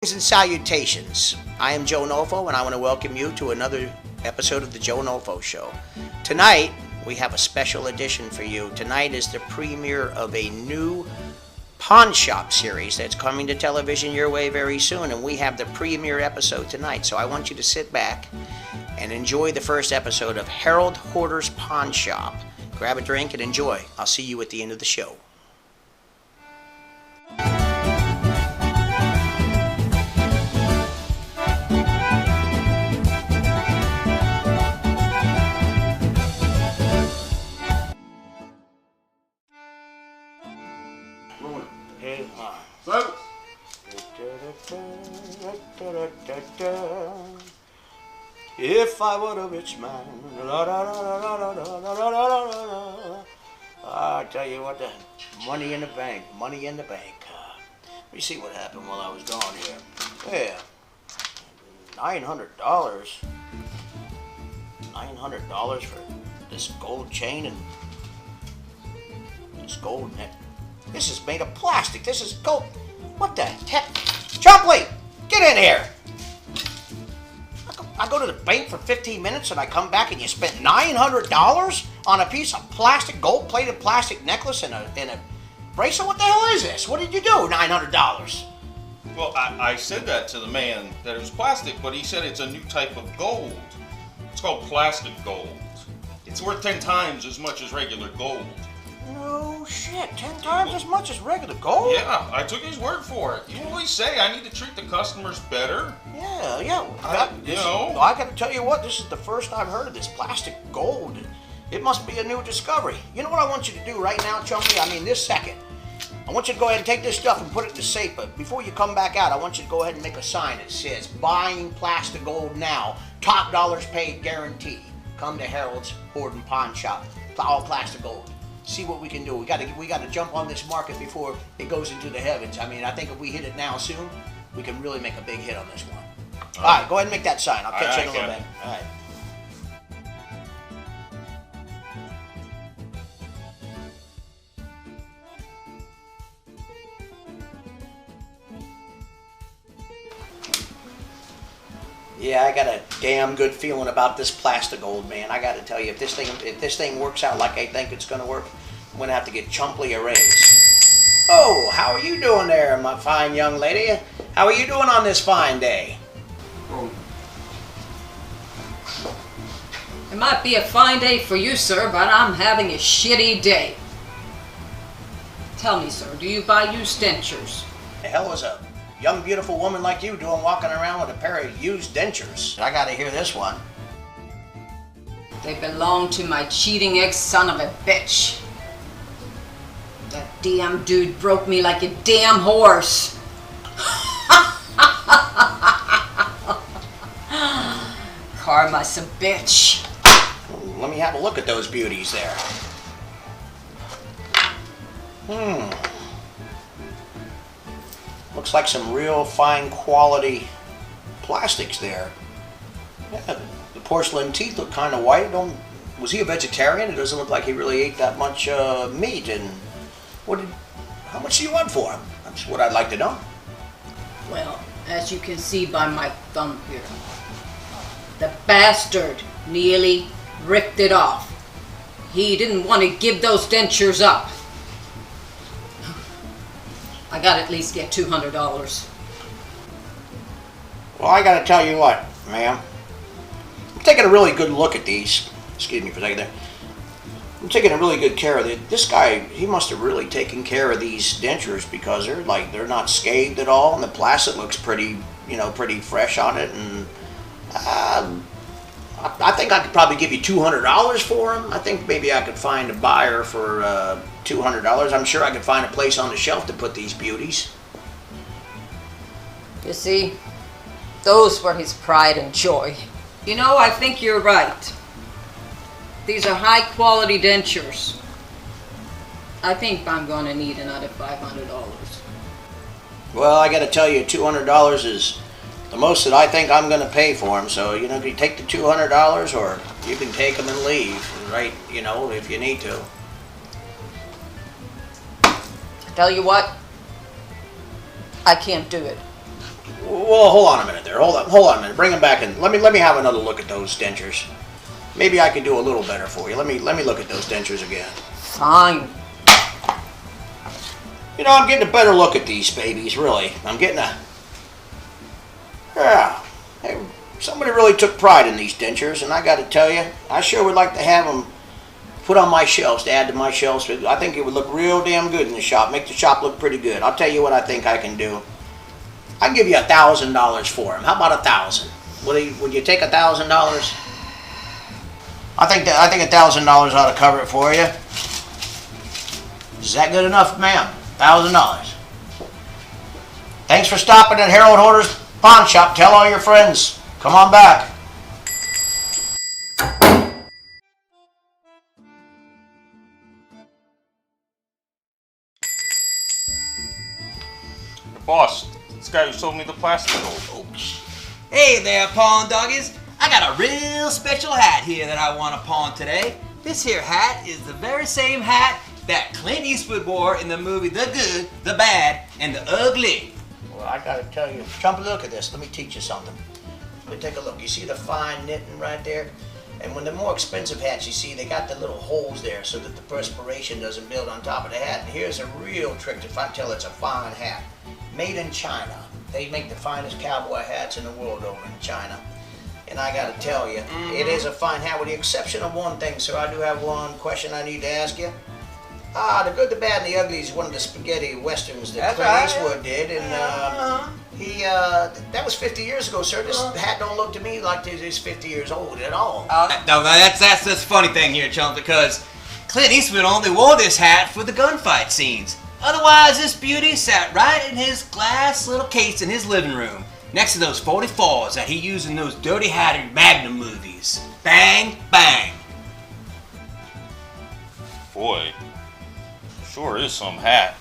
And salutations. I am Joe Nolfo, and I want to welcome you to another episode of the Joe Nolfo Show. Tonight, we have a special edition for you. Tonight is the premiere of a new pawn shop series that's coming to television your way very soon, and we have the premiere episode tonight. So I want you to sit back and enjoy the first episode of Hoarder's Pawn Shop. Grab a drink and enjoy. I'll see you at the end of the show. So, if I were a rich man, I tell you what, the money in the bank. Let me see what happened while I was gone here. Yeah, $900. $900 for this gold chain and this gold net. This is made of plastic. This is gold. What the heck? Chumpley, get in here. I go to the bank for 15 minutes and I come back and you spent $900 on a piece of plastic, gold-plated plastic necklace and a bracelet? What the hell is this? What did you do, $900? well, I said that to the man that it was plastic, but he said it's a new type of gold. It's called plastic gold. It's worth 10 times as much as regular gold. No shit, 10 times as much as regular gold? Yeah, I took his word for it. You always say I need to treat the customers better. Yeah. I gotta tell you what, this is the first I've heard of this plastic gold. It must be a new discovery. You know what I want you to do right now, Chumley? I mean, this second. I want you to go ahead and take this stuff and put it in the safe, but before you come back out, I want you to go ahead and make a sign that says, buying plastic gold now, top dollars paid guaranteed. Come to Harold's Hoarder Pawn Shop, all plastic gold. See what we can do. We got to jump on this market before it goes into the heavens. I mean, I think if we hit it now soon, we can really make a big hit on this one. All right, go ahead and make that sign. I'll catch you in a little bit. All right. Yeah, I got a damn good feeling about this plastic gold, man. I got to tell you, if this thing works out like I think it's going to work, I'm going to have to get Chumpley a raise. Oh, how are you doing there, my fine young lady? How are you doing on this fine day? It might be a fine day for you, sir, but I'm having a shitty day. Tell me, sir, do you buy used dentures? The hell is a young, beautiful woman like you doing walking around with a pair of used dentures? I got to hear this one. They belong to my cheating ex-son of a bitch. That damn dude broke me like a damn horse. Karma's a bitch. Let me have a look at those beauties there. Looks like some real fine quality plastics there. Yeah, the porcelain teeth look kind of white. Was he a vegetarian? It doesn't look like he really ate that much meat. And how much do you want for him? That's what I'd like to know. Well, as you can see by my thumb here, the bastard nearly ripped it off. He didn't want to give those dentures up. I gotta at least get $200. Well, I gotta tell you what, ma'am. I'm taking a really good look at these. Excuse me for a second there. I'm taking a really good care of it. This guy, he must have really taken care of these dentures because they're not scathed at all, and the plastic looks pretty fresh on it. And I think I could probably give you $200 for them. I think maybe I could find a buyer for $200. I'm sure I could find a place on the shelf to put these beauties. You see, those were his pride and joy. You know, I think you're right. These are high quality dentures. I think I'm going to need another $500. Well, I got to tell you, $200 is the most that I think I'm going to pay for them. So, you can take the $200 or you can take them and leave, right, if you need to. Tell you what, I can't do it. Well, hold on a minute there. Hold on a minute. Bring them back in. Let me have another look at those dentures. Maybe I could do a little better for you. Let me look at those dentures again. Fine. You know, I'm getting a better look at these babies, really. I'm getting a... Yeah. Hey, somebody really took pride in these dentures, and I got to tell you, I sure would like to have them put on my shelves, to add to my shelves. I think it would look real damn good in the shop. Make the shop look pretty good. I'll tell you what I think I can do. I can give you $1,000 for them. How about $1,000? Would you take $1,000? I think $1,000 ought to cover it for you. Is that good enough, ma'am? $1,000. Thanks for stopping at Harold Hoarder's Pawn Shop. Tell all your friends. Come on back. Boss, this guy who sold me the plastic gold. Hey there, pawn doggies. I got a real special hat here that I want to pawn today. This here hat is the very same hat that Clint Eastwood wore in the movie The Good, The Bad, and The Ugly. Well, I gotta tell you, Chumpy, look at this. Let me teach you something. Let me take a look. You see the fine knitting right there? And when the more expensive hats, you see, they got the little holes there so that the perspiration doesn't build on top of the hat. And here's a real trick if I tell it's a fine hat. Made in China. They make the finest cowboy hats in the world over in China. And I gotta tell you, it is a fine hat with the exception of one thing, sir. I do have one question I need to ask you. The Good, the Bad, and the Ugly is one of the spaghetti westerns that Clint Eastwood did, and that was 50 years ago, sir. This hat don't look to me like it is 50 years old at all. No, that's the funny thing here, chump, because Clint Eastwood only wore this hat for the gunfight scenes. Otherwise, this beauty sat right in his glass little case in his living room, next to those 44s that he used in those Dirty Harry Magnum movies. Bang, bang. Boy, sure is some hat.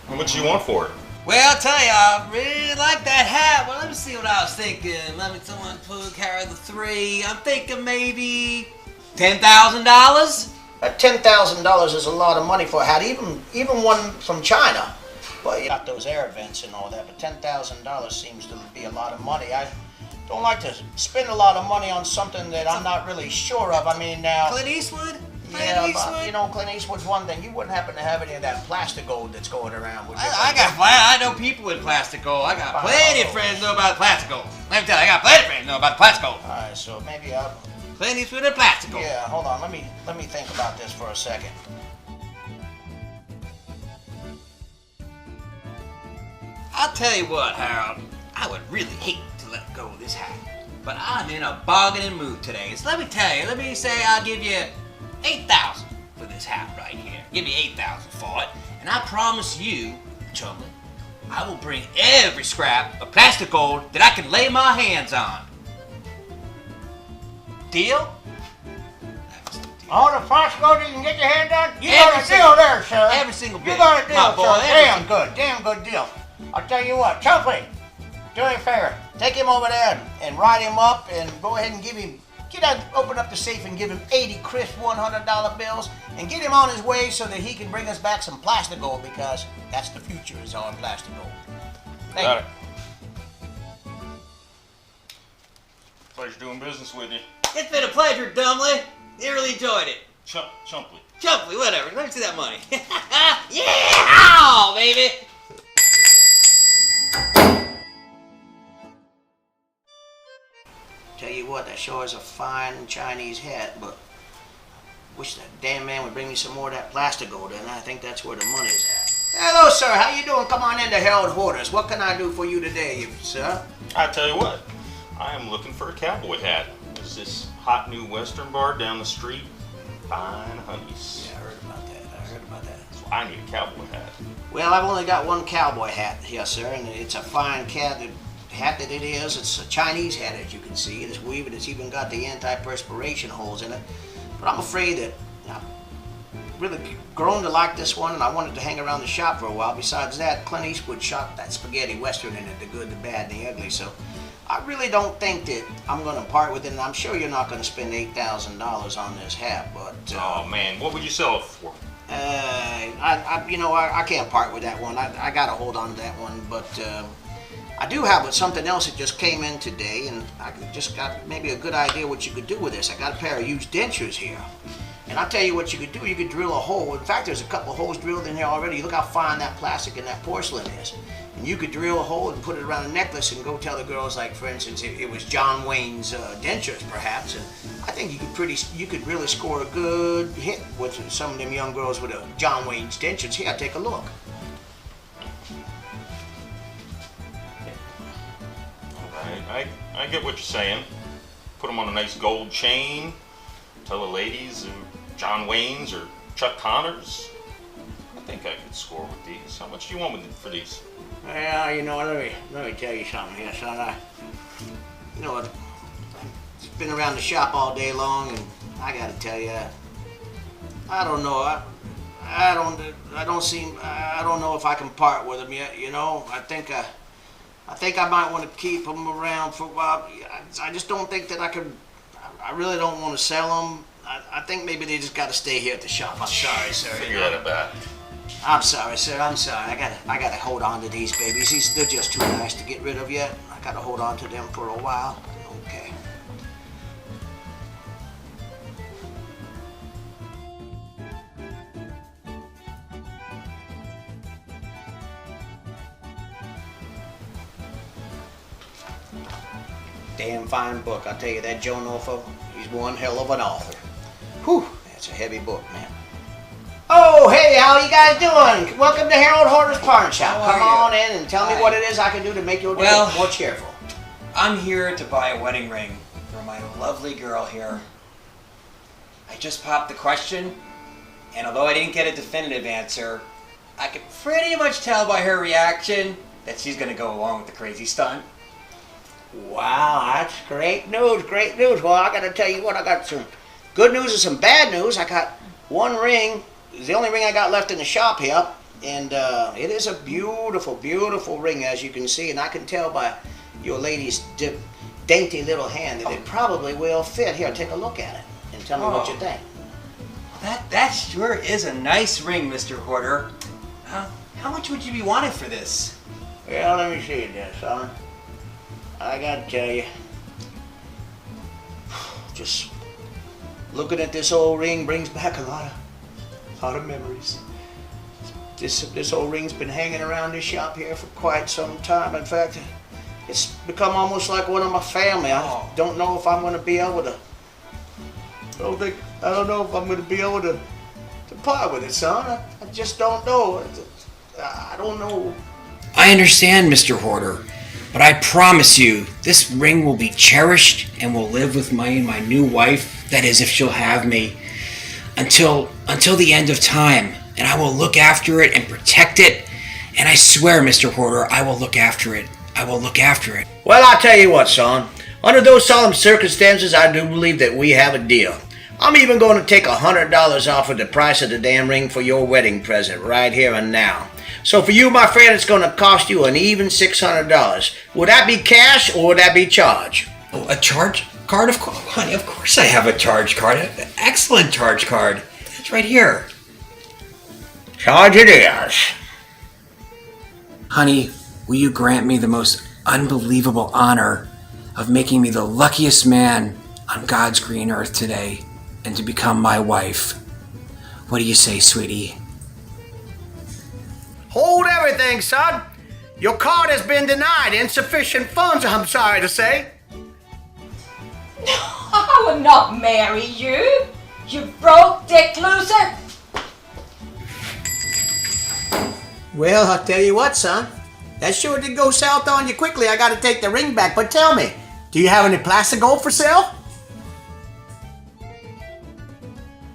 How much you want for it? Well, I'll tell you, I really like that hat. Well, let me see what I was thinking. Let me someone carry the 3. I'm thinking maybe $10,000. $10,000 is a lot of money for a hat, even one from China. But you got those air vents and all that, but $10,000 seems to be a lot of money. I don't like to spend a lot of money on something that I'm not really sure of. I mean, now... Clint Eastwood? Yeah, but, you know, Clint Eastwood's one thing. You wouldn't happen to have any of that plastic gold that's going around, would you? I know people with plastic gold. I got plenty of friends know about plastic gold. Let me tell you, I got plenty of friends know about plastic gold. All right, so maybe I'll... Clint Eastwood and plastic gold. Yeah, hold on. Let me think about this for a second. I'll tell you what, Harold. I would really hate to let go of this hat, but I'm in a bargaining mood today. So let me tell you. Let me say I'll give you $8,000 for this hat right here. Give me $8,000 for it, and I promise you, Chumley, I will bring every scrap of plastic gold that I can lay my hands on. Deal? All the plastic gold you can get your hand on? You Every got a deal there, sir. Every single bit. You got a deal, My boy, sir. Damn good deal. I'll tell you what, Chumpy, do me a favor. Take him over there and write him up and go ahead and give him, open up the safe and give him 80 crisp $100 bills and get him on his way so that he can bring us back some plastic gold, because that's the future, is all plastic gold. Thank Got you. it. Pleasure doing business with you. It's been a pleasure, Dumbly. You really enjoyed it. Chumpley. Chumpley, whatever. Let me see that money. Yeah! Oh, baby! Tell you what, that sure is a fine Chinese hat, but wish that damn man would bring me some more of that plastic gold, and I think that's where the money's at. Hello, sir. How you doing? Come on in to Harold Hoarder's. What can I do for you today, sir? I tell you what, I am looking for a cowboy hat. There's this hot new western bar down the street. Fine honeys. Yeah, I heard about that. So I need a cowboy hat. Well, I've only got one cowboy hat here, sir, and it's a fine hat that it is. It's a Chinese hat, as you can see. It's weaved. It's even got the anti-perspiration holes in it. But I'm afraid that I've really grown to like this one, and I wanted to hang around the shop for a while. Besides that, Clint Eastwood shot that spaghetti western in it, The Good, the Bad, and the Ugly. So I really don't think that I'm going to part with it, and I'm sure you're not going to spend $8,000 on this hat. But oh man, what would you sell it for? I can't part with that one. I got to hold on to that one, but I do have something else that just came in today, and I just got maybe a good idea what you could do with this. I got a pair of used dentures here. And I'll tell you what you could do. You could drill a hole. In fact, there's a couple holes drilled in here already. Look how fine that plastic and that porcelain is. And you could drill a hole and put it around a necklace and go tell the girls, like, for instance, it was John Wayne's dentures, perhaps. And I think you could really score a good hit with some of them young girls with a John Wayne's dentures. Here, take a look. I get what you're saying. Put them on a nice gold chain. Tell the ladies John Wayne's or Chuck Connors. I think I could score with these. How much do you want for these? Well, you know, let me tell you something here, son. You know, I've been around the shop all day long, and I gotta tell you, I don't know. I don't know if I can part with them yet. You know, I think I might want to keep them around for a while. I just don't think that I could. I really don't want to sell them. I think maybe they just got to stay here at the shop. I'm sorry, sir. Figure that about. I'm sorry, sir. I'm sorry. I gotta hold on to these babies. They're just too nice to get rid of yet. I gotta hold on to them for a while. Okay. Damn fine book. I'll tell you that, Joe Nolfo. He's one hell of an author. Whew, that's a heavy book, man. Oh, hey, how you guys doing? Welcome to Harold Hoarder's Pawn Shop. Come on in and tell me what it is I can do to make your day more cheerful. I'm here to buy a wedding ring for my lovely girl here. I just popped the question, and although I didn't get a definitive answer, I could pretty much tell by her reaction that she's going to go along with the crazy stunt. Wow, that's great news, great news. Well, I got to tell you what, I got some good news and some bad news. I got one ring. It's the only ring I got left in the shop here, and it is a beautiful, beautiful ring, as you can see, and I can tell by your lady's dainty little hand that it probably will fit. Here, take a look at it and tell me what you think. That sure is a nice ring, Mr. Hoarder. How much would you be wanting for this? Well, let me see this, son. I gotta tell you, just looking at this old ring brings back a lot of memories. This old ring's been hanging around this shop here for quite some time. In fact, it's become almost like one of my family. I don't know if I'm going to be able to. I don't know if I'm going to be able to part with it, son. I just don't know. I don't know. I understand, Mr. Hoarder, but I promise you, this ring will be cherished and will live with me and my new wife. That is, if she'll have me, until the end of time. And I will look after it and protect it. And I swear, Mr. Hoarder, I will look after it. I will look after it. Well, I'll tell you what, son. Under those solemn circumstances, I do believe that we have a deal. I'm even going to take $100 off of the price of the damn ring for your wedding present right here and now. So for you, my friend, it's going to cost you an even $600. Would that be cash or would that be charge? Oh, a charge card? Of course, honey, of course I have a charge card. An excellent charge card. It's right here. Charge it is. Honey, will you grant me the most unbelievable honor of making me the luckiest man on God's green earth today and to become my wife? What do you say, sweetie? Hold everything, son. Your card has been denied. Insufficient funds, I'm sorry to say. I will not marry you, you broke dick loser. Well, I'll tell you what, son. That sure did go south on you quickly. I gotta take the ring back. But tell me, do you have any plastic gold for sale?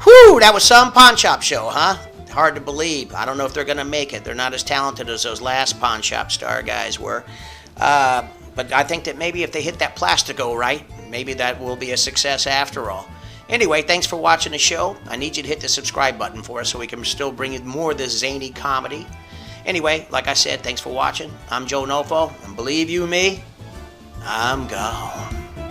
Whew, that was some pawn shop show, huh? Hard to believe. I don't know if they're gonna make it. They're not as talented as those last pawn shop star guys were. But I think that maybe if they hit that plastico right, maybe that will be a success after all. Anyway, thanks for watching the show. I need you to hit the subscribe button for us so we can still bring you more of this zany comedy. Anyway, like I said, thanks for watching. I'm Joe Nolfo, and believe you me, I'm gone.